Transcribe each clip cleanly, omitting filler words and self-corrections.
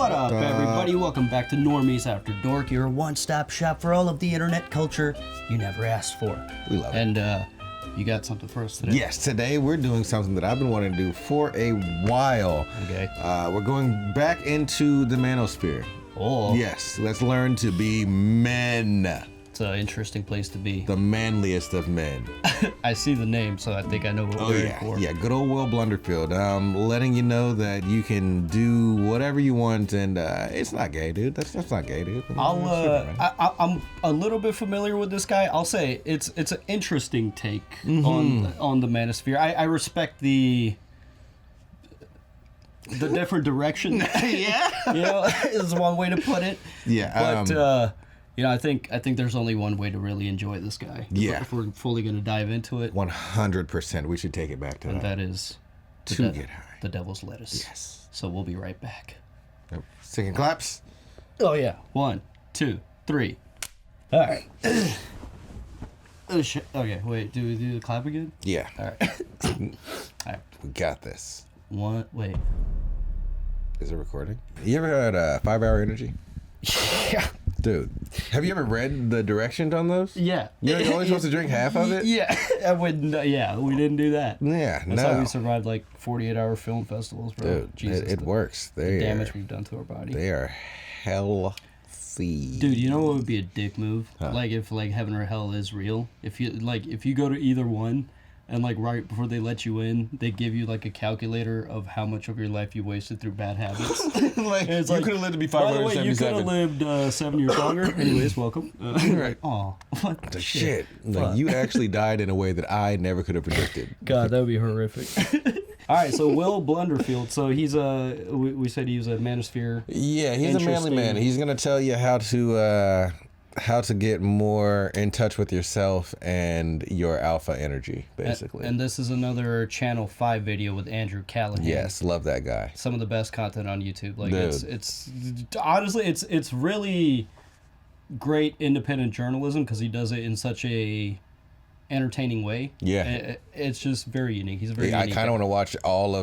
What up, everybody? Welcome back to Normies After Dork, your one-stop shop for all of the internet culture you never asked for. We love it. And you got something for us today? Yes, today we're doing something that I've been wanting to do for a while. Okay. We're going back into the manosphere. Oh. Yes, let's learn to be men. It's an interesting place to be. The manliest of men. I see the name, so I think I know what we're in for. Yeah, good old Will Blunderfield. Letting you know that you can do whatever you want, and it's not gay, dude. That's not gay, dude. I'm a little bit familiar with this guy. I'll say it's an interesting take on the manosphere. I respect the different direction. Yeah. Is one way to put it. Yeah. But I think there's only one way to really enjoy this guy. Yeah. If we're fully going to dive into it. 100%. We should take it back to and that. that is to get high. The devil's lettuce. Yes. So we'll be right back. Second claps. Oh yeah. 1, 2, 3. All right. Oh shit. Okay. Wait. Do we do the clap again? Yeah. All right. All right. We got this. Wait. Is it recording? You ever had a 5-hour energy? Yeah. Dude, have you ever read the directions on those? Yeah. You're only supposed to drink half of it? Yeah. I wouldn't. Yeah. We didn't do that. Yeah. That's how we survived like 48-hour film festivals, bro. Dude, Jesus, it works. The damage we've done to our body. They are healthy. Dude, you know what would be a dick move? Huh. Like if like heaven or hell is real. If you go to either one, and like right before they let you in, they give you like a calculator of how much of your life you wasted through bad habits. Like it's you like, could have lived to be by the way, you could 577. have lived 7 years longer. Anyways, welcome. Right. Oh, what the Shit. Like Fuck. you actually died in a way that I never could have predicted. God, that would be horrific. All right, so Will Blunderfield. So he's we said he was a manosphere. Yeah, he's a manly man. He's gonna tell you how to get more in touch with yourself and your alpha energy, basically. And this is another Channel 5 video with Andrew Callaghan. Yes, love that guy. Some of the best content on YouTube. Like Dude. it's honestly it's really great independent journalism because he does it in such a entertaining way. Yeah. It's just very unique. He's a very I unique kind guy. of want to watch all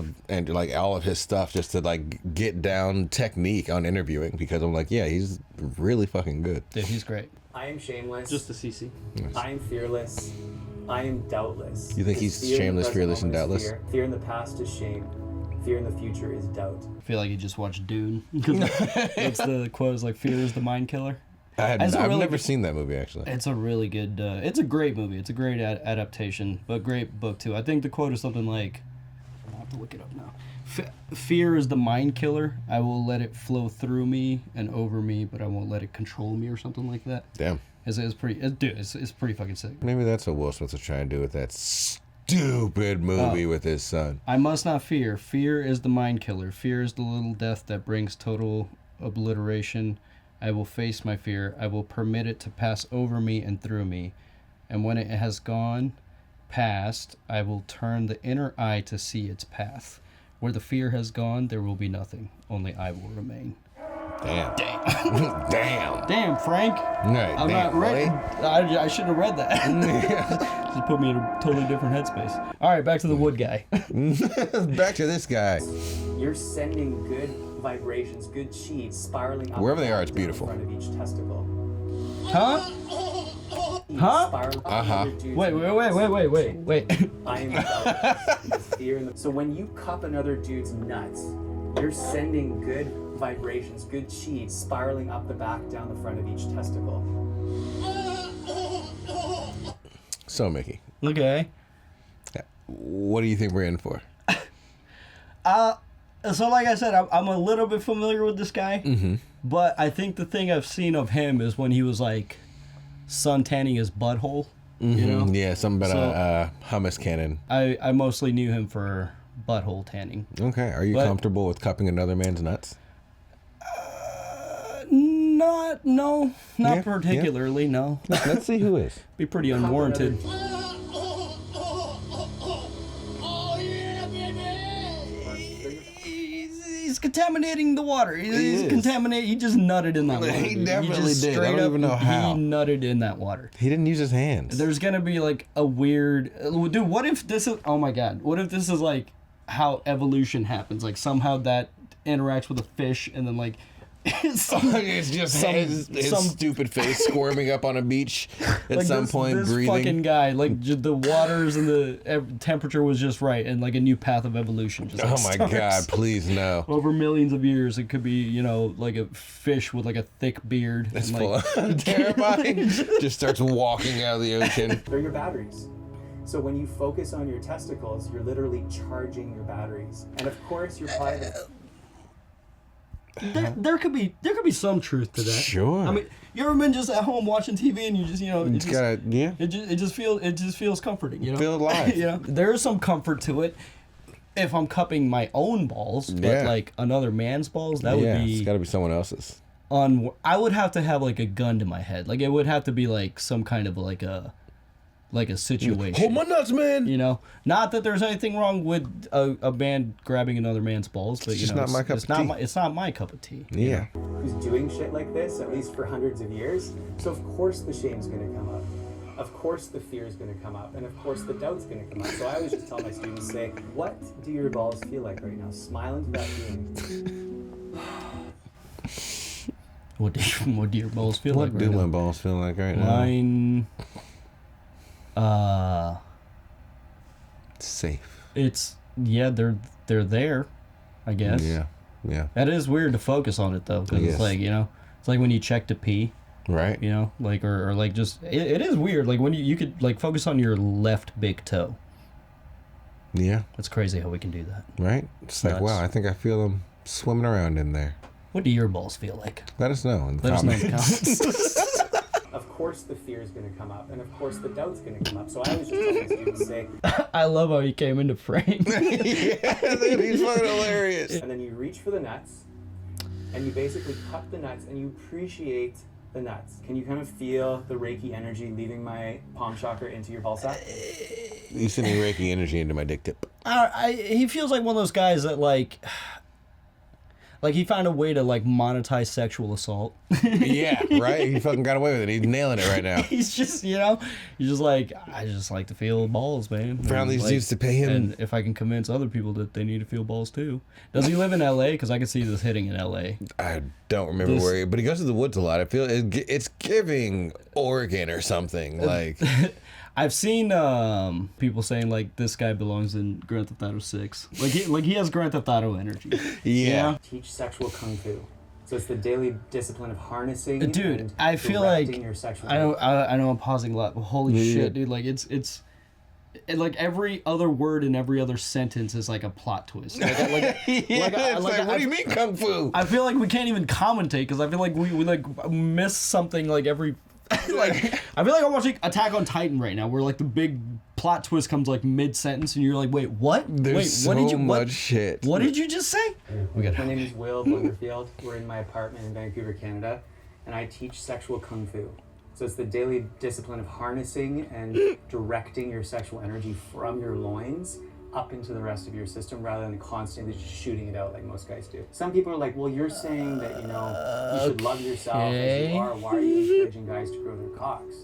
of his stuff just to like get down technique on interviewing because I'm like, yeah, he's really fucking good. Dude, he's great. I am shameless. Just the CC. I am fearless. I am doubtless. You think he's Fear in the shameless, present fearless, and moment is doubtless? Fear. Fear in the past is shame. Fear in the future is doubt. I feel like you just watched Dune. It's the quote is like, fear is the mind killer. I've really never good- seen that movie, actually. It's a really good, it's a great movie. It's a great adaptation, but great book too. I think the quote is something like, I'll have to look it up now. Fear is the mind killer. I will let it flow through me and over me, but I won't let it control me or something like that. Damn. It's pretty, it's pretty fucking sick. Maybe that's what Will Smith was trying to do with that stupid movie with his son. I must not fear. Fear is the mind killer. Fear is the little death that brings total obliteration. I will face my fear. I will permit it to pass over me and through me. And when it has gone past, I will turn the inner eye to see its path. Where the fear has gone, there will be nothing. Only I will remain. Damn. Damn, Frank. Right, I'm not ready. I shouldn't have read that. buddy. Just put me in a totally different headspace. All right, back to the wood guy. Back to this guy. You're sending good vibrations, good chi spiraling up. Wherever they and are, it's down beautiful. In front of each testicle. Huh? Huh? Spiraling up Uh-huh. another dude's Wait. I am doubtless. Fear in the... So when you cup another dude's nuts, you're sending good vibrations, good chi spiraling up the back, down the front of each testicle. So, Mickey, Okay. what do you think we're in for? So like I said, I'm a little bit familiar with this guy, but I think the thing I've seen of him is when he was like sun tanning his butthole. You know, Yeah, something about So- a hummus cannon. I mostly knew him for butthole tanning. Okay, are you But- comfortable with cupping another man's nuts? Not Yeah, particularly. No, Let's see who is. be pretty unwarranted. He's contaminating the water. He's is. contaminating. He just nutted in that water. He dude. definitely just did. I straight don't up, even know how. He nutted in that water. He didn't use his hands. There's gonna be like a weird dude. What if this is? Oh my god! What if this is like how evolution happens? Like somehow that interacts with a fish, and then like it's just his stupid face squirming up on a beach at like some this, point, this breathing. fucking guy, like the waters and the temperature was just right, and like a new path of evolution. Just, like, Oh my starts. God! Please no. Over millions of years, it could be, you know, like a fish with like a thick beard. It's and, full like, of terrifying. Just starts walking out of the ocean. They're your batteries. So when you focus on your testicles, you're literally charging your batteries. And of course, you're probably... There could be some truth to that. Sure. I mean, you ever been just at home watching TV and you just, you know, It's gotta, yeah. it just feels comforting, you know. Feel alive. You know, there's some comfort to it. If I'm cupping my own balls, but Yeah. like another man's balls, that would be It's gotta be someone else's. I would have to have like a gun to my head. Like it would have to be like some kind of like a situation. Hold my nuts, man. You know, not that there's anything wrong with a man grabbing another man's balls, but you just know, not my cup of tea. it's not my cup of tea. Yeah. who's doing shit like this, at least for hundreds of years. So of course the shame's gonna come up. Of course the fear's gonna come up. And of course the doubt's gonna come up. So I always just tell my students, say, what do your balls feel like right now? Smile into that feeling. What do your balls feel What like right do now? my balls feel like right now? Mine, Safe. it's they're there, I guess. Yeah. Yeah. That is weird to focus on it though, because Yes. it's like, you know, it's like when you check to pee. Right. You know, like or like just it is weird. Like when you could like focus on your left big toe. Yeah. It's crazy how we can do that. Right. It's like, Nuts. wow, I think I feel them swimming around in there. What do your balls feel like? Let us know in the Let us know in comments. the comments. Of course the fear's gonna come up. And of course the doubt's gonna come up. So I always just tell my students, say, I love how he came into frame. Yeah, dude, he's fucking hilarious. and then you reach for the nuts, and you basically cut the nuts, and you appreciate the nuts. Can you kind of feel the Reiki energy leaving my palm chakra into your ball sack? You sending Reiki energy into my dick tip. He feels like one of those guys that like he found a way to like monetize sexual assault. Yeah, right? He fucking got away with it. He's nailing it right now. He's just, you know, he's just like, I just like to feel balls, man. Found And, these like, dudes to pay him. And if I can convince other people that they need to feel balls too. Does he live in L.A.? Because I can see this hitting in L.A. I don't remember This- where, but he goes to the woods a lot. I feel it's giving Oregon or something. Like, I've seen people saying like this guy belongs in Grand Theft Auto 6. Like he has Grand Theft Auto energy. yeah. Teach sexual kung fu. So it's the daily discipline of harnessing. Dude, and I feel directing like your sexual I know I'm pausing a lot, but holy Yeah. shit, dude! Like it's like every other word in every other sentence is like a plot twist. Like, It's like, what do you mean kung fu? I feel like we can't even commentate because I feel like we like miss something like every. Like I feel like I'm watching Attack on Titan right now, where like the big plot twist comes like mid sentence, and you're like, wait, what? There's wait, so what did you? much shit. What did you just say? We got. My name is Will Blunderfield. We're in my apartment in Vancouver, Canada, and I teach sexual kung fu. So it's the daily discipline of harnessing and directing your sexual energy from your loins up into the rest of your system rather than constantly just shooting it out like most guys do. Some people are like, well, you're saying that, you know, you should love yourself as you are. Why are you encouraging guys to grow their cocks?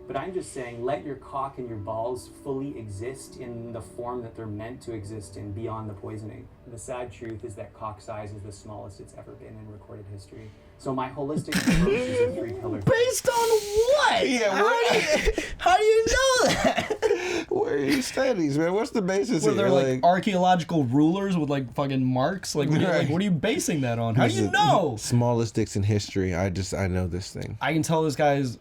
But I'm just saying, let your cock and your balls fully exist in the form that they're meant to exist in beyond the poisoning. The sad truth is that cock size is the smallest it's ever been in recorded history. So my holistic approach is a 3-pillar. Based on what? Yeah, How do you know that? Where are your studies, man? What's the basis Were of there it? like archaeological rulers with like fucking marks? Like Right. what are you basing that on? How do you know? Smallest dicks in history. I know this thing. I can tell this guy's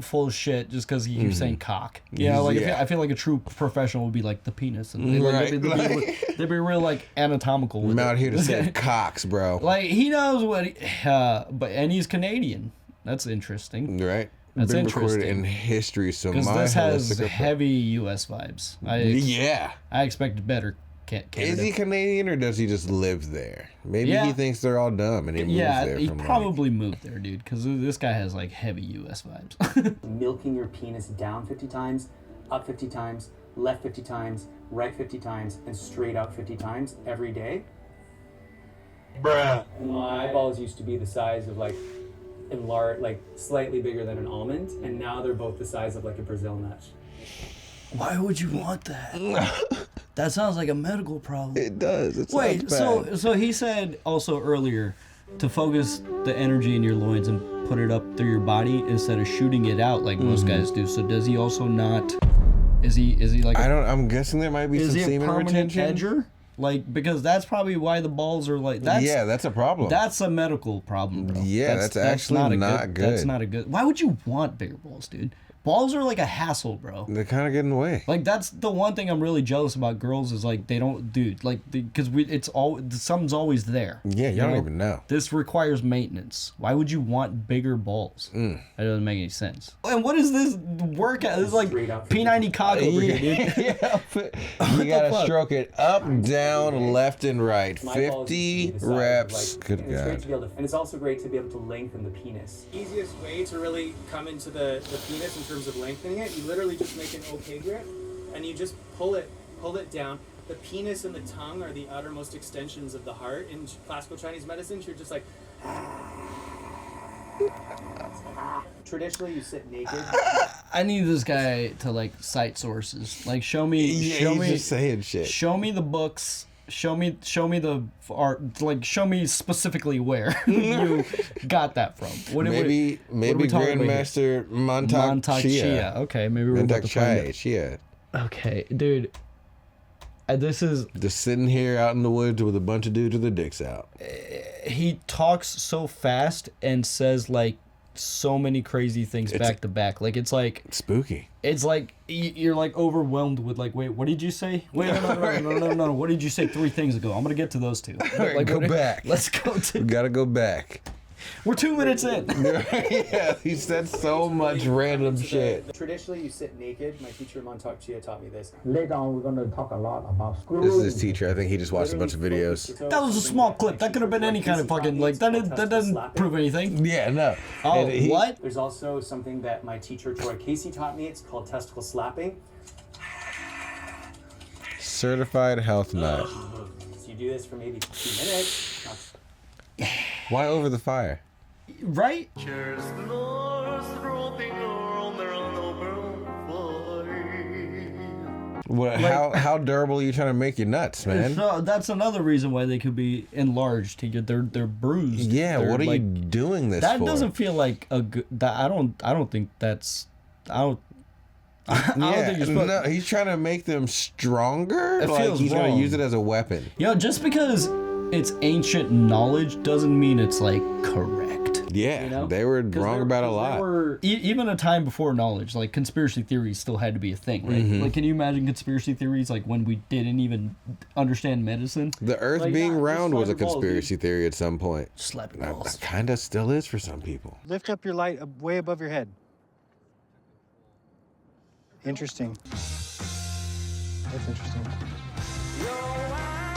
full of shit just because he keeps saying cock. You know, like Yeah. I feel like a true professional would be like the penis, and they'd be real like anatomical with I'm it. out here to say cocks, bro. Like he knows what, and he's Canadian. That's interesting. Right? That's Been recorded interesting. in history, so Because my this has holistic heavy U.S. vibes. Yeah. I expected better. Canada. Is he Canadian or does he just live there? Maybe Yeah. he thinks they're all dumb and he moves there he from probably moved there, dude. Because this guy has like heavy U.S. vibes. Milking your penis down 50 times, up 50 times, left 50 times, right 50 times, and straight out 50 times every day. Bruh. My eyeballs used to be the size of like slightly bigger than an almond, and now they're both the size of like a Brazil nut. Why would you want that? That sounds like a medical problem. It does. It Wait, sounds bad. so he said also earlier to focus the energy in your loins and put it up through your body instead of shooting it out like most guys do. So does he also not? Is he like? I'm guessing there might be some is he a semen permanent retention. edger? Like, because that's probably why the balls are like that. Yeah, that's a problem. That's a medical problem, bro. Yeah, that's actually not good. That's not a good. Why would you want bigger balls, dude? Balls are like a hassle, bro. They kind of get in the way. Like, that's the one thing I'm really jealous about girls is like they don't, dude. Like, because something's always there. Yeah, you don't even know. This requires maintenance. Why would you want bigger balls? That doesn't make any sense. And what is this workout? This is like P90 cock over here, dude. You gotta stroke it up, down, left, and right. My balls 50 to the size of, reps. like, Good and it's great God. to be able to, and it's also great to be able to lengthen the penis. Easiest way to really come into the penis in terms of lengthening it, you literally just make an OK grip and you just pull it down. The penis and the tongue are the outermost extensions of the heart. In classical Chinese medicine, you're just like... Traditionally, you sit naked. I need this guy to like cite sources. Like, show me just saying shit. Show me the books. Show me the art. Like, show me specifically where you got that from. Maybe what are we talking about here? Grandmaster Montauk Chia. Okay, maybe we're about to find out. Chia. Okay, dude. This is... Just sitting here out in the woods with a bunch of dudes with their dicks out. He talks so fast and says like so many crazy things back to back. Like, it's like... Spooky. It's like you're like overwhelmed with like, wait, what did you say? Wait, no. What did you say 3 things ago? I'm gonna get to those 2. Like, go back. Let's go to... We gotta go back. We're 2 minutes in. Yeah, he said so much random shit. Traditionally, you sit naked. My teacher Montauk Chia taught me this. Later on, we're going to talk a lot about screwing. This is his teacher. I think he just watched a bunch of videos. That was a small clip. That could have been any kind of fucking like that doesn't prove anything. Yeah, no. Oh, And what? There's also something that my teacher Troy Casey taught me. It's called testicle slapping. Certified health nut. So you do this for maybe 2 minutes. Why over the fire? Right? What? How durable are you trying to make your nuts, man? So that's another reason why they could be enlarged. They're bruised. Yeah, They're what are you like, doing this that for? doesn't feel like a good. I don't think that's. I don't think you're supposed. No, he's trying to make them stronger. It Like feels he's wrong. gonna use it as a weapon. Just because it's ancient knowledge doesn't mean it's like correct. Yeah, You know? they were 'Cause wrong about a lot. Even a time before knowledge, like conspiracy theories still had to be a thing, right? Mm-hmm. Like, can you imagine conspiracy theories like when we didn't even understand medicine? The Earth Like, being nah, round just was a slap your balls, conspiracy theory at some point. Slap your That balls. kind of still is for some people. Lift up your light way above your head. Interesting. That's interesting.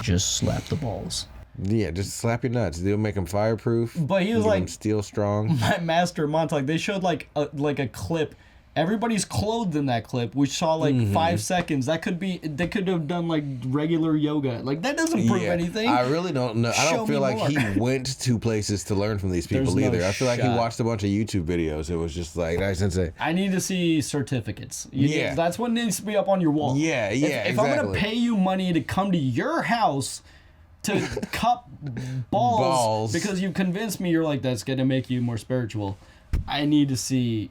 Just slap the balls. Yeah, just slap your nuts. They'll make them fireproof. But he was Get 'em like- steel strong. My master Montauk, they showed like a clip. Everybody's clothed in that clip. We saw like 5 seconds. They could have done like regular yoga. Like, that doesn't prove anything. I really don't know. I Show don't feel me like more. he went to places to learn from these people There's no either. I feel like he shot. watched a bunch of YouTube videos. It was just like, nice sensei. I need to see certificates. Yeah. That's what needs to be up on your wall. Yeah, If I'm gonna exactly. pay you money to come to your house to cup balls because you convinced me you're like, that's gonna make you more spiritual, I need to see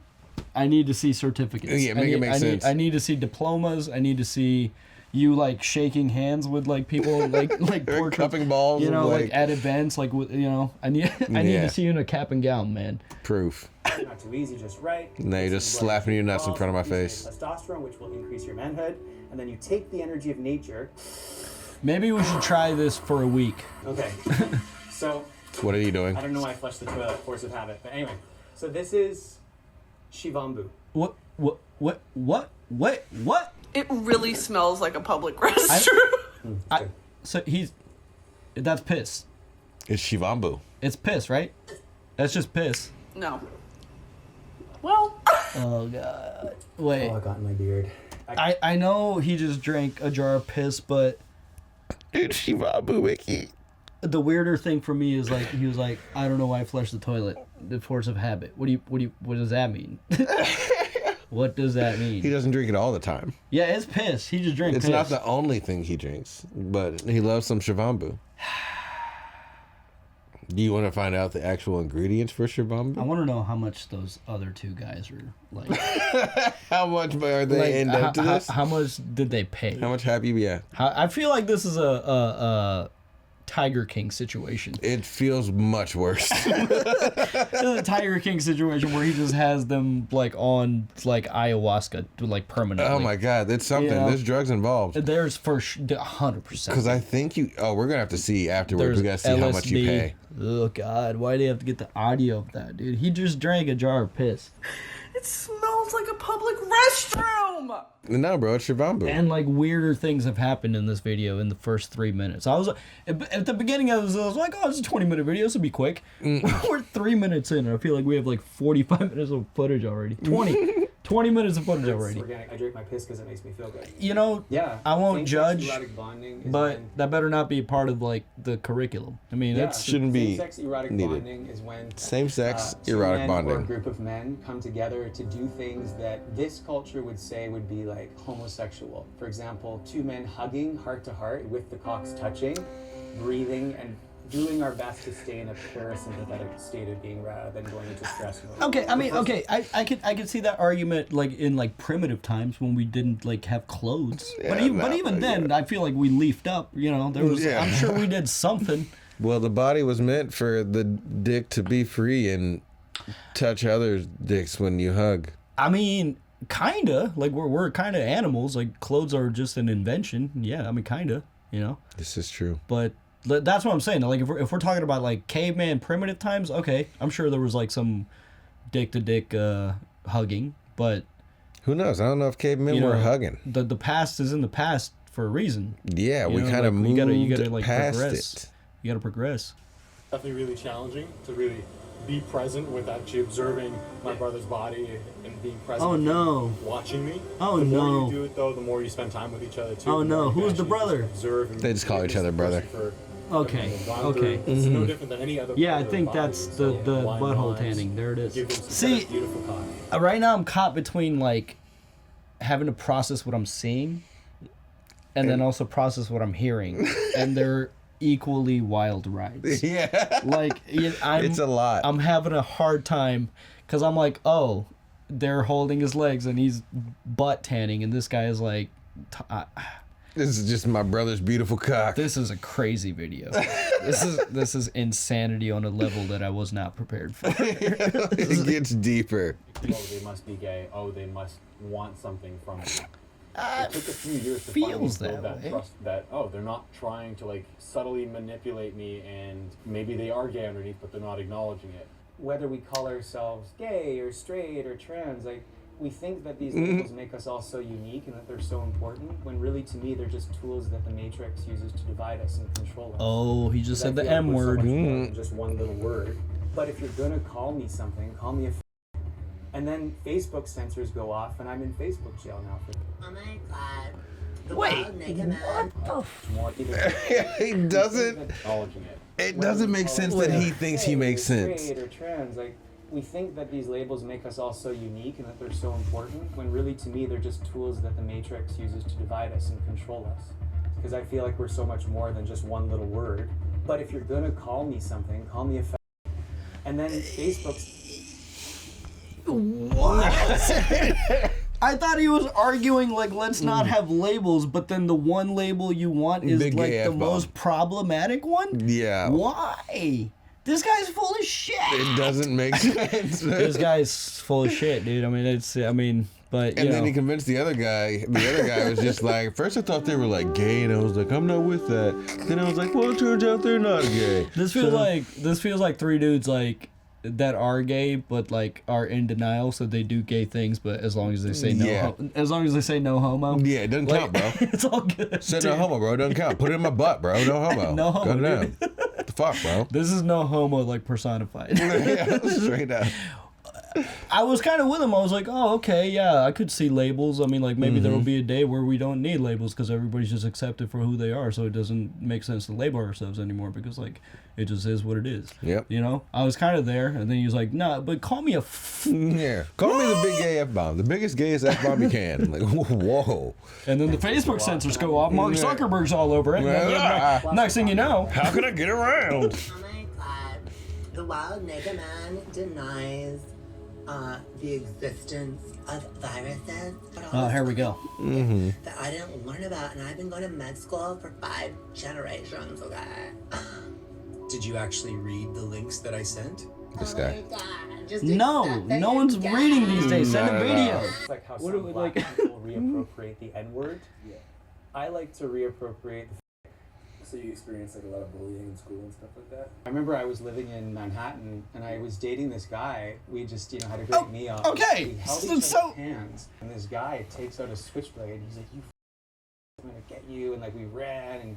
certificates. Yeah, make it make sense. I need to see diplomas. I need to see you like shaking hands with like people like portraits, cupping balls you know, and, like like- at events, like I need Yeah. to see you in a cap and gown, man. Proof. Not too easy, just right. No, you're just slapping your nuts in front of my face. Testosterone, which will increase your manhood, and then you take the energy of nature. Maybe we should try this for a week. Okay. So What are you doing? I don't know why I flushed the toilet, force of habit, but anyway. So this is Shivambu. What? It really smells like a public restroom. That's piss. It's Shivambu. It's piss, right? That's just piss. No. Well, Oh god. Wait. Oh, I got in my beard. I know he just drank a jar of piss, but It's Shivambu, Mickey. the weirder thing for me is like he was like, I don't know why I flushed the toilet. The force of habit. What does that mean? What does that mean? He doesn't drink it all the time. Yeah, it's piss. He just drinks It's piss. not the only thing he drinks, but he loves some Shivambu. Do you want to find out the actual ingredients for Shivambu? I want to know how much those other two guys are like. How much are they end up to this? How much did they pay? How much have you? Yeah. I feel like this is a Tiger King situation. It feels much worse. This is a Tiger King situation where he just has them like on like ayahuasca like permanently. Oh my God, that's something. You know? There's drugs involved. There's for 100%. Because I think you. Oh, we're gonna have to see afterwards. We gotta see LSD. how much you pay. Oh God, why do you have to get the audio of that, dude? He just drank a jar of piss. It smells like a public restroom. No, bro, it's Shivambu. And like weirder things have happened in this video in the first 3 minutes. I was at the beginning I was like, oh, it's a 20-minute video, this will be quick. We're 3 minutes in and I feel like we have like 45 minutes of footage already. 20 minutes of footage already. Organic. I drink my piss because it makes me feel good. You know, Yeah. I won't Same-sex judge, erotic bonding is but when, that better not be part of like the curriculum. I mean, yeah, it's shouldn't be same-sex erotic needed. bonding is when Same-sex two erotic men or a bonding. group of men come together to do things that this culture would say would be like homosexual. For example, two men hugging heart to heart with the cocks touching, breathing, and doing our best to stay in a parasympathetic state of being rather than going into stress mode. okay. I mean, okay, I could see that argument like in like primitive times when we didn't like have clothes. Yeah, but even then, I feel like we leafed up. You know, there was. Yeah. I'm sure we did something. Well, the body was meant for the dick to be free and touch other dicks when you hug. I mean, kinda. Like we're kind of animals. Like clothes are just an invention. Yeah, I mean, kinda. You know. This is true. But that's what I'm saying. Like if we're talking about like caveman primitive times, okay, I'm sure there was like some dick to dick hugging. But Who knows? I don't know if cavemen you know, were hugging. The past is in the past for a reason. Yeah, You we know, kind of like, moved you gotta like past progress. it. You gotta progress. Definitely really challenging to really be present with actually observing my brother's body and being present. Oh with him, no. watching me. Oh, the no. more you do it though, the more you spend time with each other too. Oh, the no. more you Who's the actually brother? just observe and They just call witness each other the brother. person for Okay, everything they've gone okay. through. It's no different than any other. Yeah, I other think body. that's So, the blind butthole lines, tanning. There it is. give them some See, kind of beautiful cock. right now I'm caught between like having to process what I'm seeing and then also process what I'm hearing, and they're equally wild rides. Yeah. Like It's a lot. I'm having a hard time because I'm like, oh, they're holding his legs and he's butt tanning, and this guy is like, This is just my brother's beautiful cock. this is a crazy video. This is insanity on a level that I was not prepared for. It gets deeper. Oh, they must be gay. Oh, they must want something from me. It took a few years to feels finally build that that way. trust that, oh, they're not trying to like subtly manipulate me, and maybe they are gay underneath, but they're not acknowledging it. Whether we call ourselves gay or straight or trans, like we think that these labels make us all so unique and that they're so important, when really to me they're just tools that the Matrix uses to divide us and control us. Oh, he just said the I feel like M we're so word. much more than just one little word. But if you're gonna call me something, call me a and then Facebook censors go off and I'm in Facebook jail now for Oh my god. The Wait, wild naked man. more either He doesn't. Acknowledging it. It doesn't make sense that he thinks he makes sense. Straight or trans, like we think that these labels make us all so unique and that they're so important, when really to me they're just tools that the Matrix uses to divide us and control us. Because I feel like we're so much more than just one little word. But if you're gonna call me something, call me a and then Facebook's What? I thought he was arguing like let's not have labels, but then the one label you want is Big like gay the F-bomb. most problematic one? Yeah. Why? This guy's full of shit. It doesn't make sense. This guy's full of shit, dude. I mean, but you And know. then he convinced the other guy. The other guy was just like, at first I thought they were like gay, and I was like, I'm not with that. Then I was like, well, it turns out they're not gay. This feels like three dudes like that are gay, but like are in denial, so they do gay things, but as long as they say no, Yeah. as long as they say no homo, Yeah, it doesn't count, bro. it's all good. Said dude. no homo, bro. It doesn't count. Put it in my butt, bro. No homo. No homo, Cut it down. dude. What the fuck, bro? This is no homo like personified. Yeah, straight up. I was kind of with him. I was like, oh, okay, yeah, I could see labels. I mean, like, maybe there will be a day where we don't need labels because everybody's just accepted for who they are, so it doesn't make sense to label ourselves anymore because, like, it just is what it is. Yep. You know? I was kind of there, and then he was like, nah, but call me a Yeah. Call me the big gay F-bomb. The biggest, gayest F-bomb you can. Like, whoa. And then the Facebook censors go off. Mark Zuckerberg's all over it. Next thing you know. How can I get around? Oh my god. The wild naked man denies the existence of viruses. Oh, here we go. That I didn't learn about, and I've been going to med school for 5 generations, okay? Did you actually read the links that I sent? This guy. Oh my god. Just No accept that one's you're gay. reading these days. Send a No, no, no. video. It's like how What do some we black like? people reappropriate the N-word. Yeah. I like to reappropriate the So you experienced like a lot of bullying in school and stuff like that? I remember I was living in Manhattan and I was dating this guy. We just, had a great meal. okay. We held So- each other's hands, and this guy takes out a switchblade. He's like, I'm gonna get you, and like we ran, and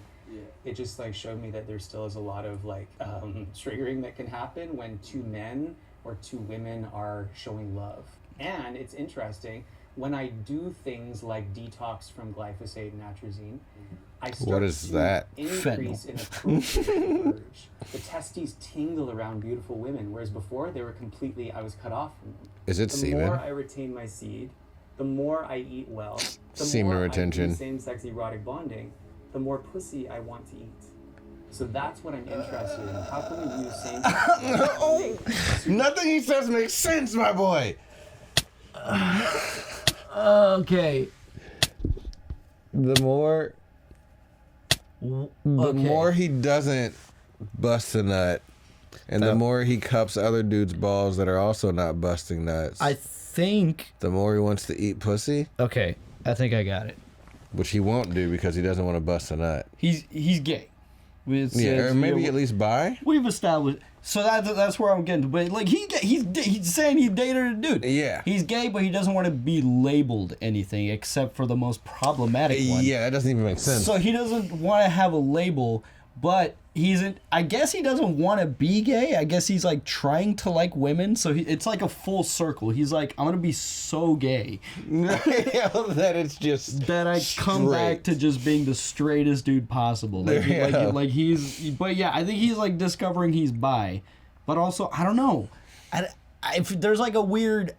it just like showed me that there still is a lot of like triggering that can happen when 2 men or 2 women are showing love. And it's interesting when I do things like detox from glyphosate and atrazine. I start What is to that? increase in appropriate urge. The testes tingle around beautiful women, whereas before they were completely, I was cut off from them. Is it The semen? more I retain my seed, the more I eat well, the Semen more retention. I do same-sex erotic bonding, the more pussy I want to eat. So that's what I'm interested in. How can we use same-sex bonding? Nothing he says makes sense, my boy. Okay. The more he doesn't bust a nut, and the more he cups other dudes' balls that are also not busting nuts, I think. the more he wants to eat pussy, Okay, I think I got it. which he won't do because he doesn't want to bust a nut. He's gay. Or maybe at least bi. We've established. So that's where I'm getting to. But like he's saying he dated a dude. Yeah. He's gay, but he doesn't want to be labeled anything except for the most problematic one. Yeah, that doesn't even make sense. So he doesn't want to have a label, but I guess he doesn't want to be gay. I guess he's like trying to like women. So it's like a full circle. He's like, I'm gonna be so gay that it's just that I come back to just being the straightest dude possible. Like, I think he's like discovering he's bi, but also I don't know. If there's like a weird.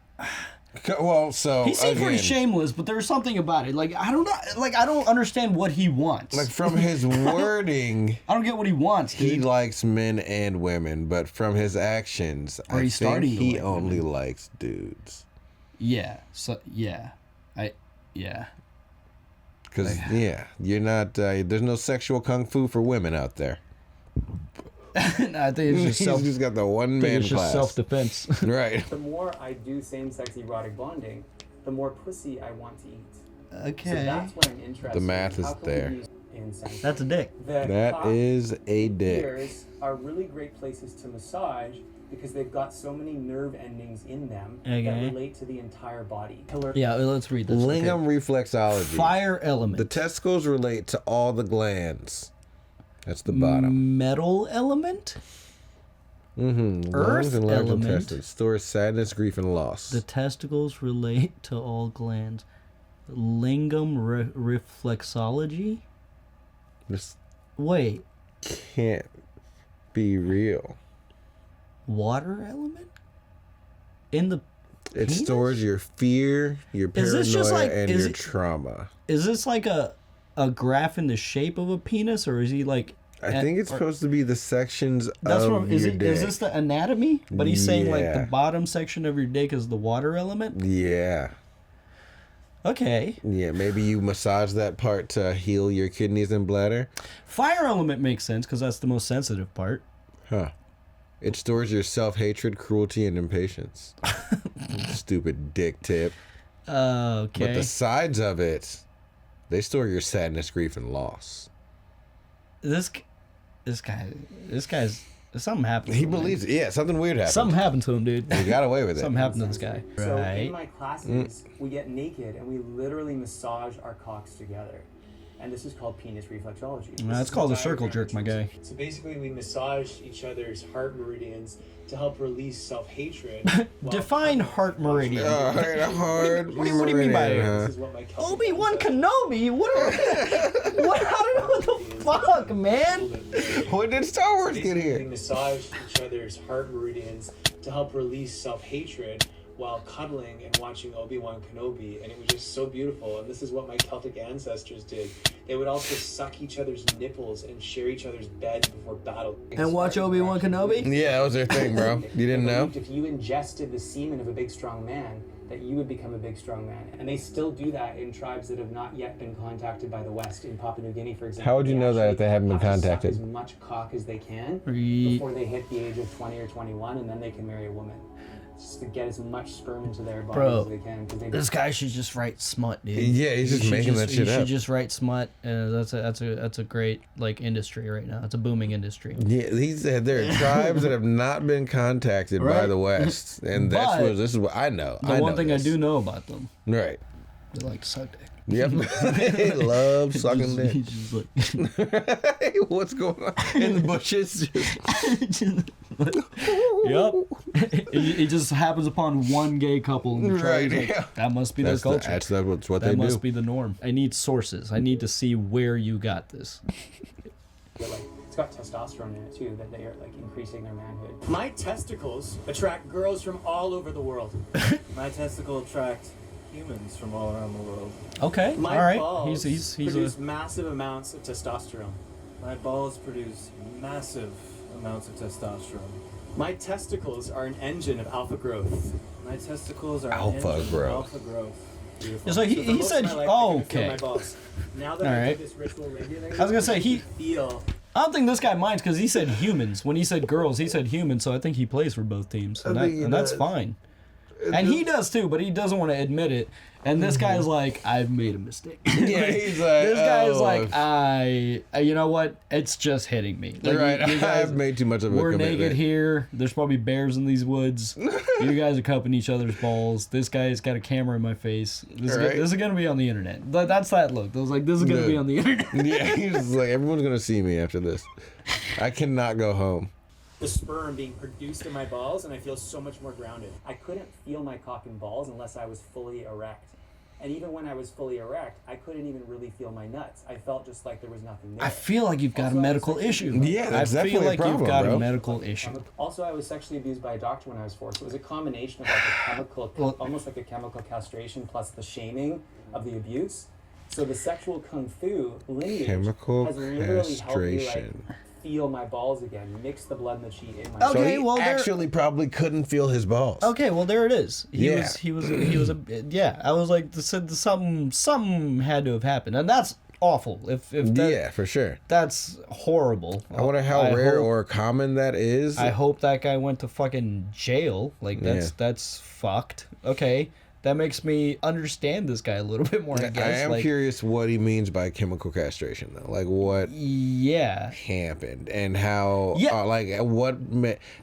Well, so he seems pretty again, shameless, but there's something about it. Like I don't know. Like I don't understand what he wants. like from his wording, I don't get what he wants. Dude. he likes men and women, but from his actions, Or I he's think starting to he like only women. likes dudes. Yeah. So yeah, yeah. Because you're not. There's no sexual kung fu for women out there. No, I think it's just He's got the one man class. self-defense. Right. The more I do same-sex erotic bonding, the more pussy I want to eat. Okay. So that's what I'm interested The math in. is How can there. we use in sex? That's a dick. The That top is a dick. ears are really great places to massage because they've got so many nerve endings in them that Okay. relate to the entire body. Yeah, let's read this. Lingam reflexology. Fire element. The testicles relate to all the glands. That's the bottom. Metal element. Mm-hmm. Earth Lungs and large element. intestines. Stores sadness, grief, and loss. The testicles relate to all glands. Lingam reflexology. This Wait. can't be real. Water element. In the. It penis? stores your fear, your Is this just paranoia, like- and is your it- trauma. Is this like a graph in the shape of a penis, or is he like? I think it's supposed to be the sections That's of what is your it? dick. Is this the anatomy? But he's saying like the Yeah. bottom section of your dick is the water element. Yeah. Okay. Yeah, maybe you massage that part to heal your kidneys and bladder. Fire element makes sense because that's the most sensitive part. Huh. It stores your self-hatred, cruelty, and impatience. Stupid dick tip. Okay. But the sides of it, they store your sadness, grief, and loss. This guy's something happened. He to him, man. believes it. Yeah, something weird happened. Something happened to him, dude. He got away with it. Something happened to this guy. So Right. in my classes, we get naked and we literally massage our cocks together. and this is called penis reflexology. That's called a circle jerk, my guy. So basically, we massage each other's heart meridians to help release self-hatred. Define heart meridian. Hard. What do you mean by it? This is what my Celtic Obi-Wan Kenobi? What the fuck, man? When did Star Wars get Basically, we here? massage each other's heart meridians to help release self-hatred while cuddling and watching Obi-Wan Kenobi, and it was just so beautiful. And this is what my Celtic ancestors did. They would also suck each other's nipples and share each other's beds before battle. And watch Obi-Wan Kenobi? Yeah, that was their thing, bro. You didn't know? If you ingested the semen of a big strong man, that you would become a big strong man. And they still do that in tribes that have not yet been contacted by the West. In Papua New Guinea, for example. How would you know that if they haven't been have to suck contacted? as much cock as they can before they hit the age of 20 or 21, and then they can marry a woman. Just to get as much sperm into their body as they can. This guy should just write smut, dude. Yeah, he's just making that shit He up. should just write smut. That's a great like industry right now. It's a booming industry. Yeah, he said there are tribes that have not been contacted by Right. the West, and this is what I know. The one thing I do know about them, right? They like to suck dick. Yep, they love sucking dick. He's just like, Hey, what's going on in the bushes? yep. It just happens upon one gay couple in the tribe. Right, yeah. That must be their culture. That's what That they must do. be the norm. I need sources. I need to see where you got this. But, like, it's got testosterone in it too, that they are like increasing their manhood. My testicles attract girls from all over the world. My testicle attract humans from all around the world. Okay, My all right. balls He's produce massive amounts of testosterone. My balls produce massive amounts of testosterone. My testicles are an engine of alpha growth. My testicles are Alpha an engine of growth. alpha growth. Beautiful. So he for most said, of my life, oh, I can feel okay. my balls. Now that All I right. do this ritual regularly, I was gonna say, he- feel. I don't think this guy minds because he said humans. When he said girls, he said humans. So I think he plays for both teams, and, that's fine. And he does too, but he doesn't want to admit it. And this guy's like, I've made a mistake. Yeah, he's like, this guy's like, you know what? It's just hitting me. Like, right, you guys, I've made too much of a we're commitment. naked here. There's probably bears in these woods. You guys are cupping each other's balls. This guy's got a camera in my face. This is gonna be on the internet. That's that look. I was like, this is gonna be on the internet. Yeah, he's like, everyone's gonna see me after this. I cannot go home. The sperm being produced in my balls, and I feel so much more grounded. I couldn't feel my cock and balls unless I was fully erect. And even when I was fully erect, I couldn't even really feel my nuts. I felt just like there was nothing there. I feel like you've got a medical issue. Yeah, that's I feel definitely a like problem, you've got bro. a medical issue. Also, I was sexually abused by a doctor when I was 4, so it was a combination of like a chemical, almost like a chemical castration plus the shaming of the abuse. So the sexual kung fu lineage Chemical has literally helped me castration. like feel my balls again, mix the blood and the chi in my. So Okay, he well, there- actually probably couldn't feel his balls. Okay, well there it is. He Yeah. was yeah. I was like, something had to have happened, and that's awful. If that, Yeah, for sure. that's horrible. I wonder how I rare hope- or common that is. I hope that guy went to fucking jail. Like that's fucked. Okay, that makes me understand this guy a little bit more. I guess. I am like, curious what he means by chemical castration, though. Like, what Yeah. happened and how, Yeah.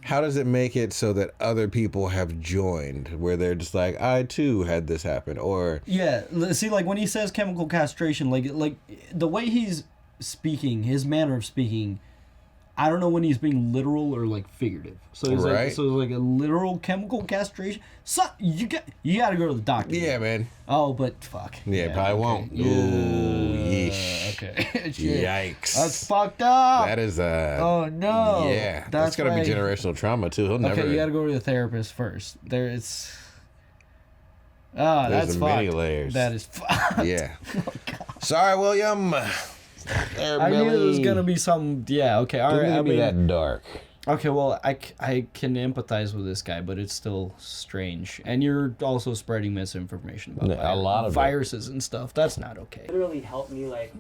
how does it make it so that other people have joined, where they're just like, I too had this happen, or Yeah, see, like when he says chemical castration, like the way he's speaking, his manner of speaking, I don't know when he's being literal or like figurative. So it's Right. like a literal chemical castration. So you got to go to the doctor. yeah, man. Oh, but fuck. Yeah, probably won't. Yeah. Ooh, yeesh. Okay. Shit. Yikes. That's fucked up. That is Oh no. yeah. That's gonna why- be generational trauma too. He'll never. Okay, you got to go to the therapist first. There, it's. Ah, There's that's many fucked. layers. That is fucked. Yeah. Sorry, William. There, I knew there was Billy. gonna be some. Yeah. Okay. All Didn't right. need I to be mean, that dark. okay. Well, I can empathize with this guy, but it's still strange. And you're also spreading misinformation about A lot of it. viruses and stuff. That's not okay. Literally helped me like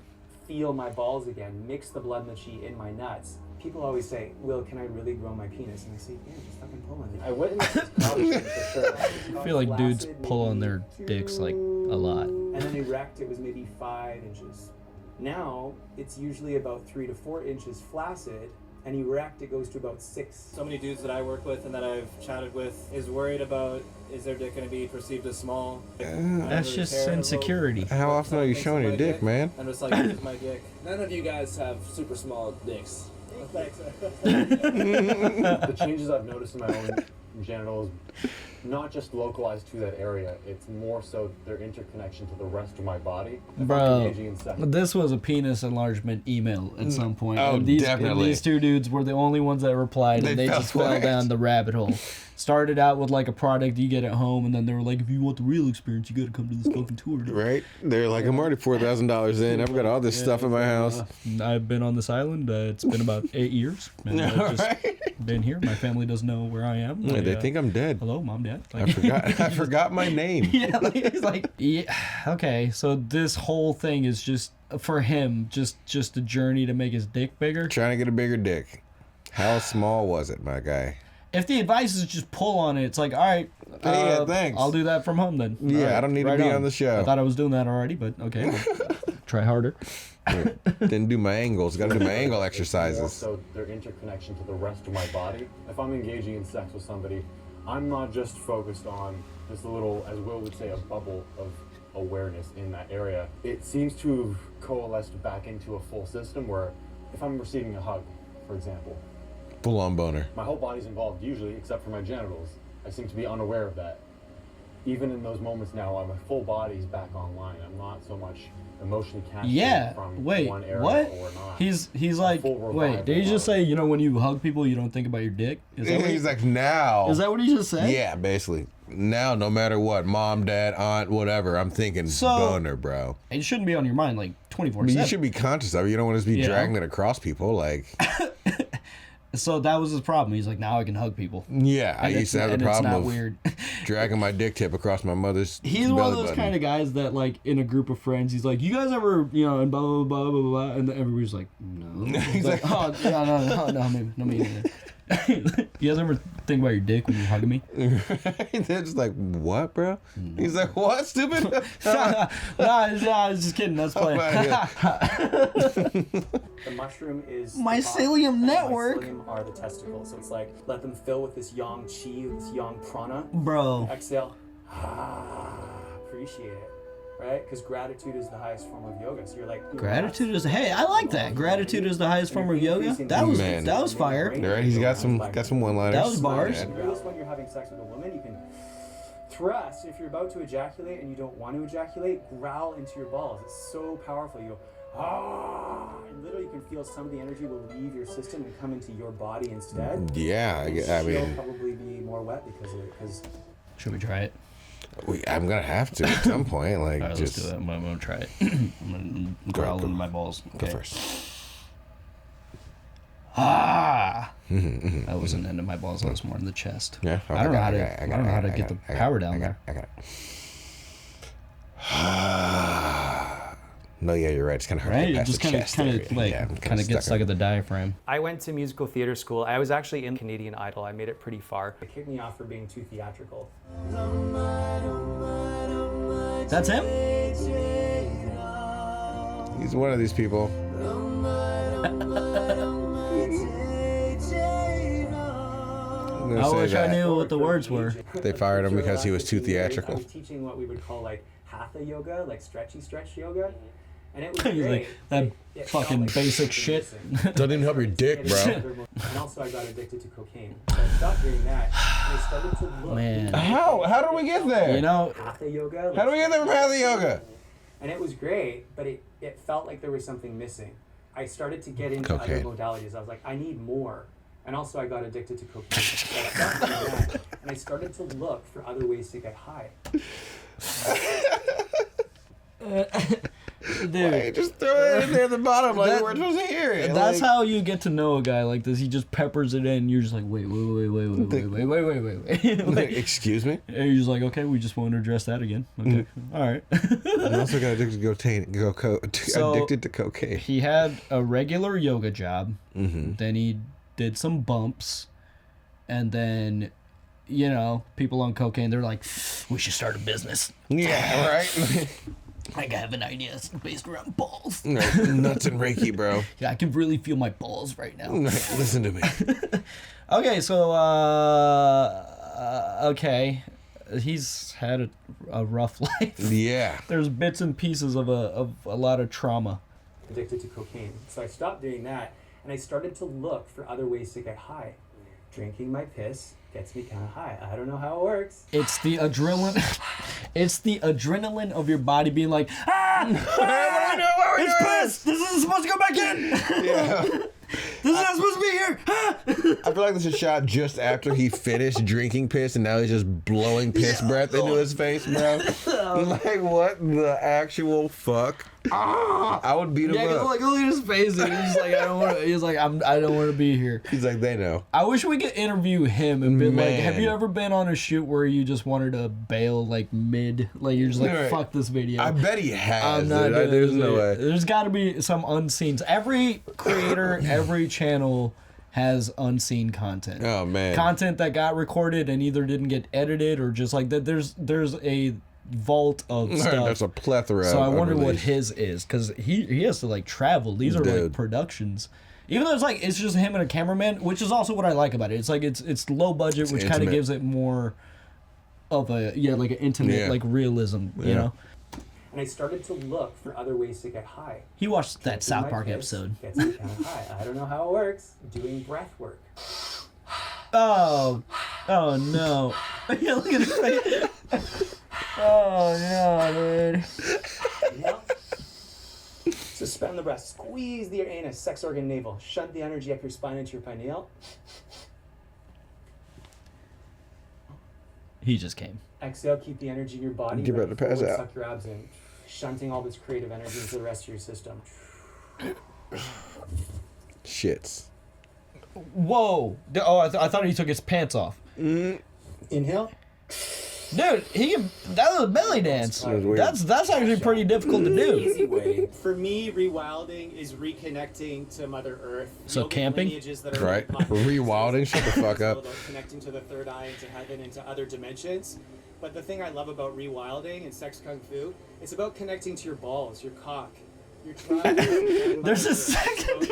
feel my balls again, mix the blood and the chi in my nuts. People always say, Will, can I really grow my penis? And I say, yeah, just fucking pull on it. I witnessed this college thing for sure. I feel like dudes pull on their dicks like a lot. And then erect, it was maybe 5 inches. Now, it's usually about 3 to 4 inches flaccid, and erect it goes to about 6. So many dudes that I work with and that I've chatted with is worried about, is their dick going to be perceived as small? That's just insecurity. How often are you showing your dick, man? I'm just like, this is my dick. None of you guys have super small dicks. Thanks. The changes I've noticed in my own genitals, not just localized to that area, it's more so their interconnection to the rest of my body. If I'm Bro, engaging in sex. this was a penis enlargement email at some point. Oh, and definitely. And these two dudes were the only ones that replied, and they just fell down the rabbit hole. Started out with like a product you get at home, and then they were like, if you want the real experience, you got to come to this fucking tour. Dude. Right? They're like, I'm already $4,000 in. I've got all this stuff in my house. I've been on this island. It's been about 8 years. And I've just been here. My family doesn't know where I am. They think I'm dead. Hello, mom, dad. I forgot my name. Yeah, he's like, yeah, okay. So this whole thing is just for him, just a journey to make his dick bigger. Trying to get a bigger dick. How small was it, my guy? If the advice is just pull on it, it's like, all right, yeah, thanks. I'll do that from home then. Yeah, right, I don't need to be on the show. I thought I was doing that already, but okay. Try harder. Didn't do my angles. Got to do my angle exercises. So their interconnection to the rest of my body. If I'm engaging in sex with somebody, I'm not just focused on this little, as Will would say, a bubble of awareness in that area. It seems to have coalesced back into a full system where if I'm receiving a hug, for example, Full on boner. my whole body's involved usually, except for my genitals. I seem to be unaware of that. Even in those moments now, my full body's back online. I'm not so much emotionally connected from one area what? or not. He's like, wait, did he just say, you know, when you hug people, you don't think about your dick? Is that what He's like, now. Is that what he just said? Yeah, basically. Now, no matter what, mom, dad, aunt, whatever, I'm thinking boner, bro. It shouldn't be on your mind like 24/7. You should be conscious of it. You don't want to be dragging it across people. Like, so that was his problem. He's like, now I can hug people. yeah, I used to have the problem it's not of weird. dragging my dick tip across my mother's He's belly one of those button. kind of guys that, like, in a group of friends, he's like, you guys ever, you know, and blah, blah, blah, blah, blah, blah, and everybody's like, no. He's like, oh, yeah, no, me neither. You guys ever think about your dick when you're hugging me? They're just like, what, bro? He's like, what, stupid? No, I was just kidding. That's playing. The mushroom is Mycelium network. Mycelium are the testicles. So it's like, let them fill with this yang chi, this yang prana. Bro. Exhale. Appreciate it. Right? Because gratitude is the highest form of yoga. So you're like, Gratitude is, hey, I like that. Gratitude is the highest form of yoga. That was fire. Right, he's got some one-liners. That was bars. When you're having sex with a woman, you can thrust. If you're about to ejaculate and you don't want to ejaculate, growl into your balls. It's so powerful. You go, and literally you can feel some of the energy will leave your system and come into your body instead. Yeah, I She'll mean, probably be more wet because of it. Should we try it? I'm gonna have to at some point. Like, All right, just let's do it. I'm gonna try it. I'm gonna growl into my balls. Go Okay. first. That wasn't into my balls. That was more in the chest. Yeah, I don't know how to get the power down there. I got it. No, yeah, you're right. It's kind of hard Right? to get It past just the chest area. Yeah, I'm kind of gets stuck at the diaphragm. I went to musical theater school. I was actually in Canadian Idol. I made it pretty far. It kicked me off for being too theatrical. That's him? He's one of these people. I wish I knew what the words were. They fired him because he was too theatrical. I was teaching what we would call like hatha yoga, like stretch yoga. And it was He's great. like, that It felt fucking like basic something shit. missing. Doesn't even help your dick, bro. And also I got addicted to cocaine. So I stopped doing that. And I started to look. Man. How did we get there? You know, Hatha yoga. How do we get there from hatha yoga? And it was great, but it felt like there was something missing. I started to get into Cocaine. other modalities. I was like, I need more. And also I got addicted to cocaine. So I stopped doing that. And I started to look for other ways to get high. dude, Wait, just throw it in there at the bottom like we're supposed to hear it. That's like, how you get to know a guy like this. He just peppers it in. You're just like, wait. Excuse me? And you're just like, okay, we just want to address that again. Okay, all right. I also got addicted to addicted to cocaine. He had a regular yoga job. Mm-hmm. Then he did some bumps, and then, you know, people on cocaine, they're like, we should start a business. Yeah, right. I have an idea based around balls. Nuts and Reiki, bro. Yeah, I can really feel my balls right now. Listen to me. Okay, so, okay. He's had a rough life. Yeah. There's bits and pieces of a lot of trauma. Addicted to cocaine. So I stopped doing that, and I started to look for other ways to get high. Drinking my piss gets me kind of high. I don't know how it works. It's the adrenaline. It's the adrenaline of your body being like, it's piss. This isn't supposed to go back in. Yeah. This is not supposed to be here. I feel like this is shot just after he finished drinking piss, and now he's just blowing piss breath into his face, bro. Like, what the actual fuck? I would beat him Yeah, up. like look at his face. And he's like, I don't want. He's like, I don't want to be here. He's like, they know. I wish we could interview him and be like, Man. have you ever been on a shoot where you just wanted to bail like mid, like you're just like, Right. fuck this video. I bet he has. I'm not Dude. doing There's this no video. way. There's got to be some unseen. Every creator, every channel has unseen content. Oh man. Content that got recorded and either didn't get edited or just like that. There's a vault of stuff. There's a plethora. So I of wonder what unreleased. his is, because he has to like travel. These are like Dude. productions. Even though it's just him and a cameraman, which is also what I like about it. It's like it's low budget, which kind of intimate. gives it more of a like an intimate like realism. You know. And I started to look for other ways to get high. He watched that Drinking South my Park piss episode. Gets me kind of high. I don't know how it works. Doing breath work. Oh no! Yeah, look at his face. Oh no, dude. Inhale. Suspend the breath. Squeeze the anus, sex organ, navel. Shunt the energy up your spine into your pineal. He just came. Exhale. Keep the energy in your body. You're about to pass out. Suck your abs in. Shunting all this creative energy into the rest of your system. Shits. Whoa! Oh, I thought he took his pants off. Inhale. Dude, that was a belly dance. That was weird. That's actually pretty difficult to do. Easy way. For me, rewilding is reconnecting to Mother Earth. So Yogic camping? lineages that are Right. really popular. Rewilding. Shut the fuck It's all up. about connecting to the third eye, into heaven, into other dimensions. But the thing I love about rewilding and Seggs Kung Fu, it's about connecting to your balls, your cock, your tribe. There's a second.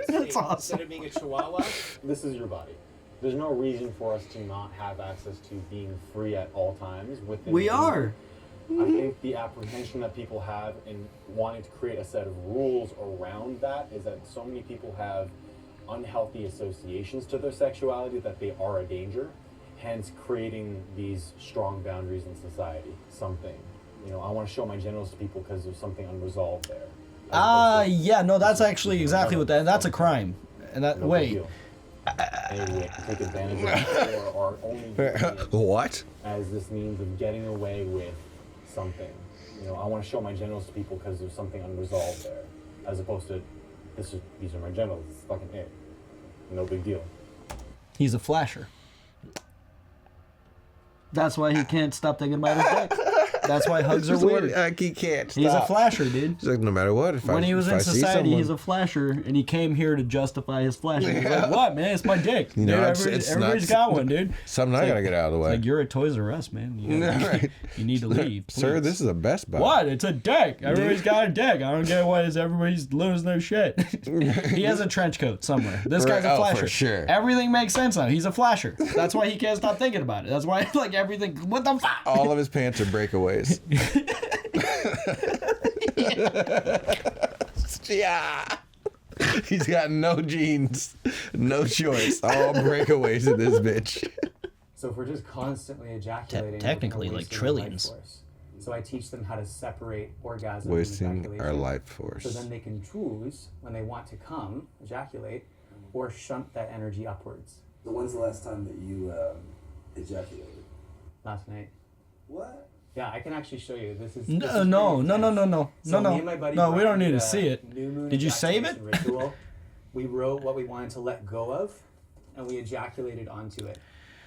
That's awesome. Instead of being a chihuahua, This is your body. There's no reason for us to not have access to being free at all times within We reason. are. I think the apprehension that people have in wanting to create a set of rules around that is that so many people have unhealthy associations to their sexuality that they are a danger, hence creating these strong boundaries in society. Something, I want to show my genitals to people because there's something unresolved there. Yeah, no, that's actually exactly what that's a crime. And that, No big wait. deal. And we have to take advantage of it or are only using it What? as this means of getting away with something. I want to show my genitals to people because there's something unresolved there, as opposed to these are my genitals. It's fucking it. No big deal. He's a flasher. That's why he can't stop thinking about his dick. That's why hugs are weird. He can't stop. He's a flasher, dude. He's like, no matter what. When he was in society, he's a flasher, and he came here to justify his flashing. He's like, what, man? It's my dick. Dude, everybody's got one, dude. Something I gotta get out of the way. It's like, you're at Toys R Us, man. You need to leave. Sir, please. this is a Best Buy. What? It's a dick. Everybody's got a dick. I don't get why everybody's losing their shit. He has a trench coat somewhere. This guy's a flasher. For sure. Everything makes sense now. He's a flasher. That's why he can't stop thinking about it. That's why, like, everything. What the fuck? All of his pants are breakaways. Yeah. He's got no jeans, no shorts, all breakaways in this bitch. So if we're just constantly ejaculating, technically, we're like wasting our life trillions. force. So I teach them how to separate orgasm Wasting and ejaculation. our life force. So then they can choose when they want to come, ejaculate, or shunt that energy upwards. So when's the last time that you ejaculated? Last night. What? Yeah, I can actually show you. This is No. So me and my buddy No, we don't Brian need did to a see it. new moon Did you save it? ejaculation Ritual. We wrote what we wanted to let go of, and we ejaculated onto it.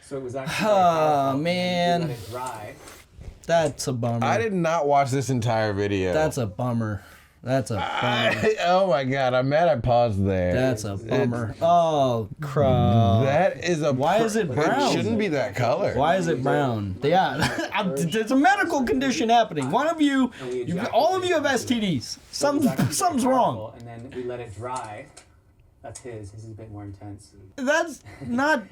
So it was actually very powerful. man. We let it dry. That's a bummer. I did not watch this entire video. That's a bummer. That's a bummer. Oh my god, I'm mad I paused there. That's a bummer. Oh, crap. That is a. Why is it brown? It shouldn't be that color. Why is it brown? Yeah, there's a medical condition happening. One of you, all of you have STDs. Something's wrong. And then we let it dry. That's his. His is a bit more intense. That's not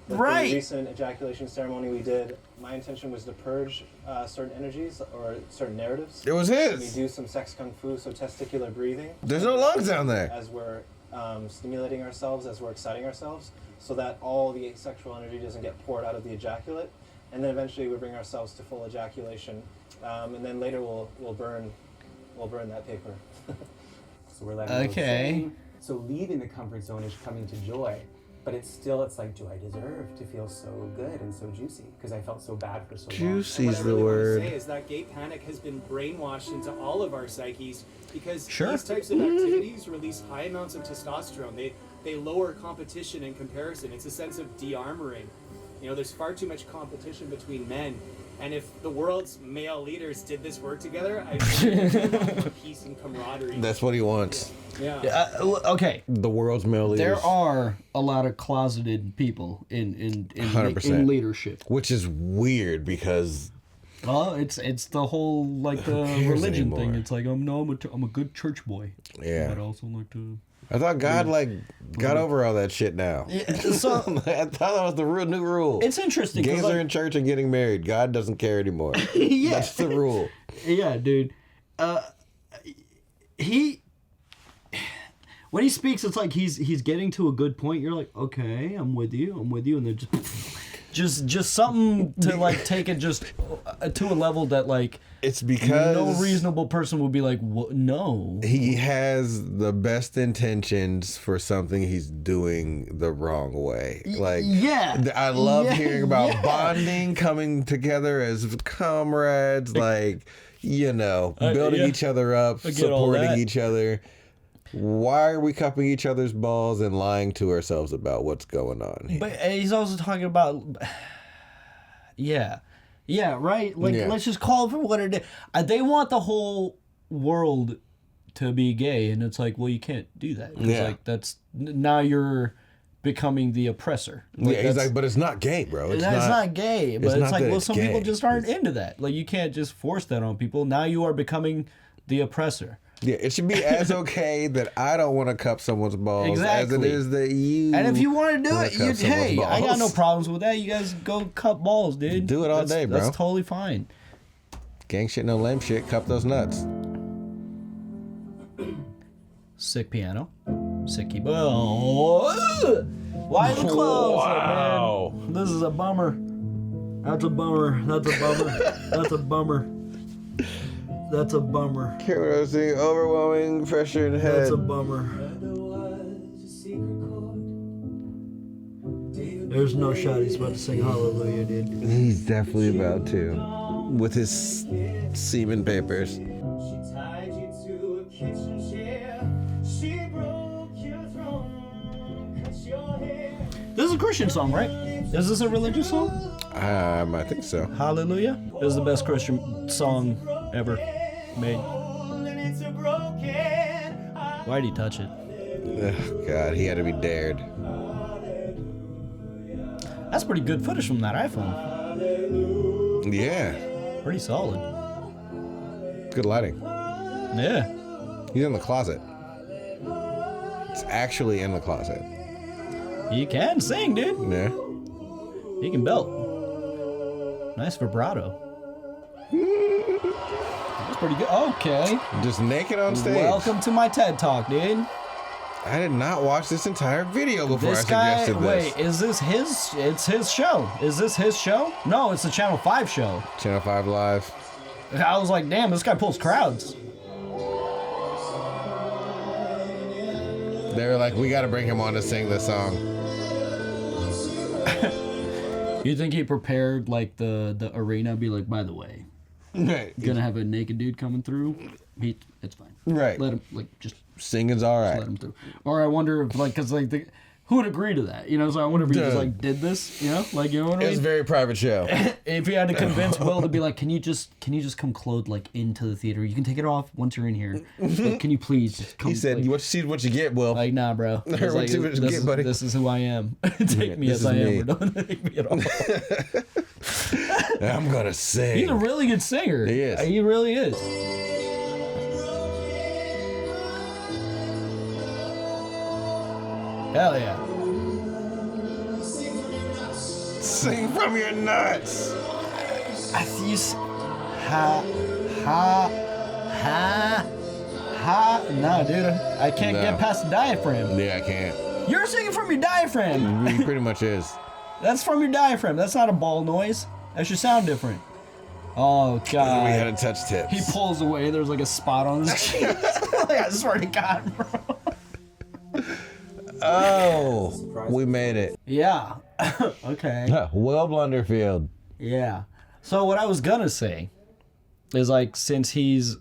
right. The recent ejaculation ceremony we did, my intention was to purge certain energies or certain narratives. It was his. We do some Seggs Kung Fu, so testicular breathing. There's no lungs down there. As we're stimulating ourselves, as we're exciting ourselves, so that all the sexual energy doesn't get poured out of the ejaculate. And then eventually we bring ourselves to full ejaculation. And then later we'll burn that paper. So we're letting it sing. So leaving the comfort zone is coming to joy. But it's like, do I deserve to feel so good and so juicy? Because I felt so bad for so long. Juicy's what I really want to say is that gay panic has been brainwashed into all of our psyches because these types of activities release high amounts of testosterone. They lower competition and comparison. It's a sense of de-armoring. You know, there's far too much competition between men. And if the world's male leaders did this work together, I think peace and camaraderie. That's what he wants. Yeah. Okay. The world's male leaders. There are a lot of closeted people in 100%. leadership, which is weird because. Well, it's the whole like the religion thing. It's like I'm a good church boy. Yeah. But I also like to. I thought God got over all that shit now. Yeah, so I thought that was the new rule. It's interesting. Gays are in church and getting married. God doesn't care anymore. Yeah. That's the rule. Yeah, dude. When he speaks, it's like he's getting to a good point. You're like, okay, I'm with you, and then just something to like take it just to a level that like it's because no reasonable person would be like, what? No. He has the best intentions for something he's doing the wrong way. Like, yeah, I love hearing about bonding, coming together as comrades, like, building each other up, supporting each other. Why are we cupping each other's balls and lying to ourselves about what's going on here? But he's also talking about, right? Like, let's just call it for what it is. They want the whole world to be gay, and it's like, well, you can't do that. It's like, that's, now you're becoming the oppressor. Like, he's like, but it's not gay, bro. It's not gay. But it's like, well, some gay. people just aren't into that. Like, you can't just force that on people. Now you are becoming the oppressor. Yeah, it should be as okay that I don't want to cup someone's balls as it is that you. And if you want to do it, hey, I got no problems with that. You guys go cup balls, dude. Do it all day, bro. That's totally fine. Gang shit, no lame shit. Cup those nuts. Sick piano. Sick keyboard. Oh, why the close? Wow. Man. This is a bummer. That's a bummer. That's a bummer. That's a bummer. That's a bummer. Camera seeing overwhelming pressure in head. That's a bummer. There's no shot he's about to sing Hallelujah, dude. He's definitely about to. With his semen papers. She tied you to a kitchen chair. She broke your throne. Cut your hair. This is a Christian song, right? Is this a religious song? I think so. Hallelujah? This is the best Christian song ever made. Why'd he touch it? Oh, God, he had to be dared. That's pretty good footage from that iPhone. Yeah. Pretty solid. Good lighting. Yeah. He's in the closet. It's actually in the closet. He can sing, dude. Yeah. He can belt. Nice vibrato. That's pretty good. Okay. Just naked on stage. Welcome to my TED Talk, dude. I did not watch this entire video before This I suggested guy, this. wait, is this his? It's his show. Is this his show? No, it's the Channel 5 show. Channel 5 Live. I was like, damn, this guy pulls crowds. They were like, we got to bring him on to sing this song. You think he prepared like the arena? Be like, by the way, gonna have a naked dude coming through. It's fine. Right. Let him just singing's all right. let him through. Or I wonder if like, cause like who would agree to that? You know, so I wonder if he just Dude. like did this. You know, like you know what I It's a mean? very private show. If he had to convince Will to be like, can you just come clothed like into the theater? You can take it off once you're in here. But can you please just come? He said, like, "What you see, what you get, Will." Like, nah, bro. What It's like, you this, get, buddy. this is who I am. Take me This as I is am, me. or don't take me at all. I'm gonna sing. He's a really good singer. He is. He really is. Hell yeah. Sing from your nuts. I use ha. Nah, dude, I can't No. get past the diaphragm. Yeah, I can't. You're singing from your diaphragm. He pretty much is. That's from your diaphragm. That's not a ball noise. That should sound different. Oh god. We had to touch tips. He pulls away. There's like a spot on his cheek. Like, I swear to God, bro. Oh, we made it. Yeah. Okay. Will Blunderfield. Yeah. So what I was gonna say is like, since he's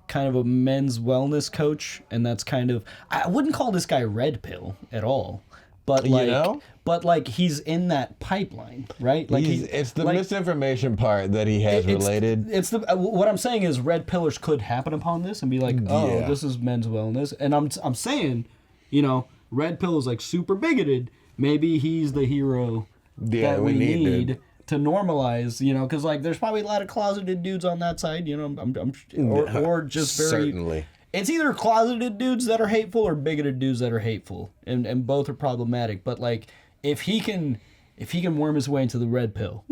kind of a men's wellness coach, and that's kind of, I wouldn't call this guy red pill at all, but like, You know? but like he's in that pipeline, right? Like It's the misinformation part that he has related. It's the what I'm saying is red pillars could happen upon this and be like, oh, Yeah. this is men's wellness, and I'm saying, you know, red pill is like super bigoted. Maybe he's the hero that we need to normalize, you know, because like there's probably a lot of closeted dudes on that side, you know, or just very. Certainly. It's either closeted dudes that are hateful or bigoted dudes that are hateful, and both are problematic. But like, if he can worm his way into the red pill,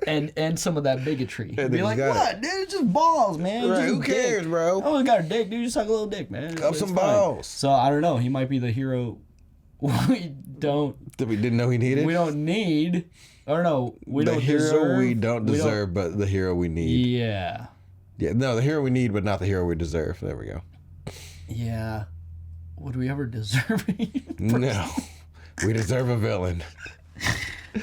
and some of that bigotry, Yeah, be he's like, got what, dude? It's just balls, man. It's Right, just who a dick. cares, bro? Oh, we got a dick, dude. Just suck a little dick, man. Up It's some fine. balls. So I don't know. He might be the hero. We don't. That we didn't know he needed. We don't need. I don't know. We the don't hero deserve. we don't deserve, but the hero we need. Yeah. Yeah, no, the hero we need, but not the hero we deserve. There we go. Yeah. Would we ever deserve it? No, we deserve a villain.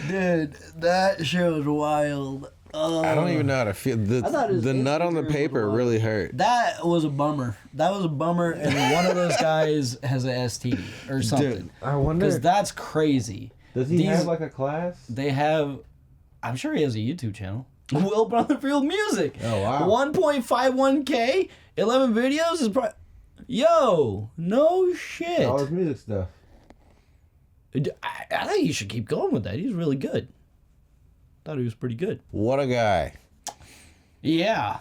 Dude, that show's wild. I don't even know how to feel. I thought his The nut on the Instagram paper was really hurt. That was a bummer. That was a bummer, and one of those guys has a STD or something. Dude, I wonder. Because that's crazy. Does he have like a class? They have. I'm sure he has a YouTube channel. Will Blunderfield Music. Oh, wow. 1.51K, 11 videos is probably. Yo, no shit. All his music stuff. I think you should keep going with that. He's really good. Thought he was pretty good. What a guy. Yeah.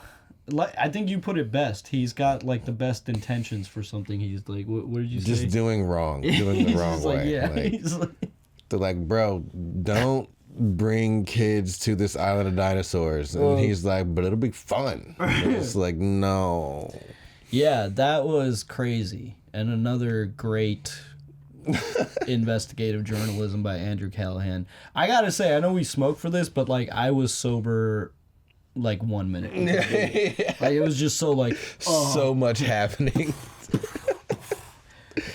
Like, I think you put it best. He's got like the best intentions for something. He's like, what did you say? Just doing wrong. Doing the He's wrong just way. like, yeah. Like, He's like, they're like, bro, don't bring kids to this island of dinosaurs. And he's like, but it'll be fun. And it's like, no. yeah, that was crazy. And another great investigative journalism by Andrew Callaghan. I gotta say, I know we smoked for this, but like I was sober like 1 minute. Like it was just so like So much happening.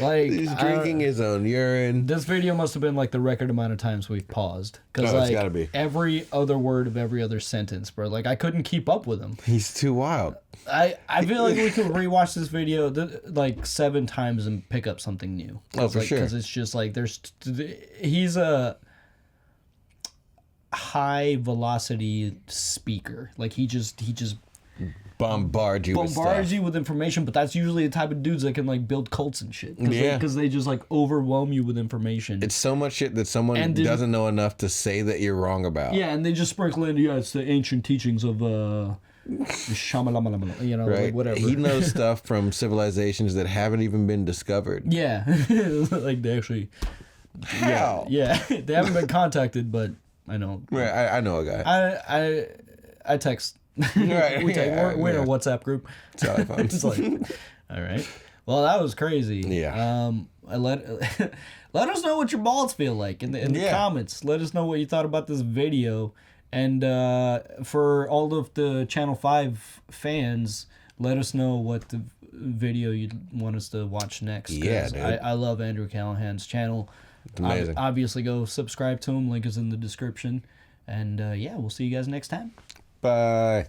like He's drinking his own urine. This video must have been like the record amount of times we've paused. Because Oh, it's like gotta be. every other word of every other sentence, bro. Like I couldn't keep up with him. He's too wild. I feel like we could rewatch this video like 7 times and pick up something new. Oh, for sure. Because it's just like he's a high velocity speaker. Like he just Bombard you with bombards stuff. you with information, but that's usually the type of dudes that can like build cults and shit. Yeah. Because they just like overwhelm you with information. It's so much shit that someone And did- doesn't know enough to say that you're wrong about. Yeah, and they just sprinkle in, it's the ancient teachings of Shamalama, you know, Right? like whatever. He knows stuff from civilizations that haven't even been discovered. Yeah, like they actually. How? Yeah, they haven't been contacted, but I know. Right, I know a guy. I text. Right, We're in a yeah. WhatsApp group. Telephone. It's like, all right. Well, that was crazy. Yeah. Let us know what your balls feel like in the comments. Let us know what you thought about this video. And for all of the Channel 5 fans, let us know what the video you'd want us to watch next. 'Cause Yeah, dude. I love Andrew Callaghan's channel. It's amazing. Obviously, go subscribe to him. Link is in the description. And yeah, we'll see you guys next time. Bye.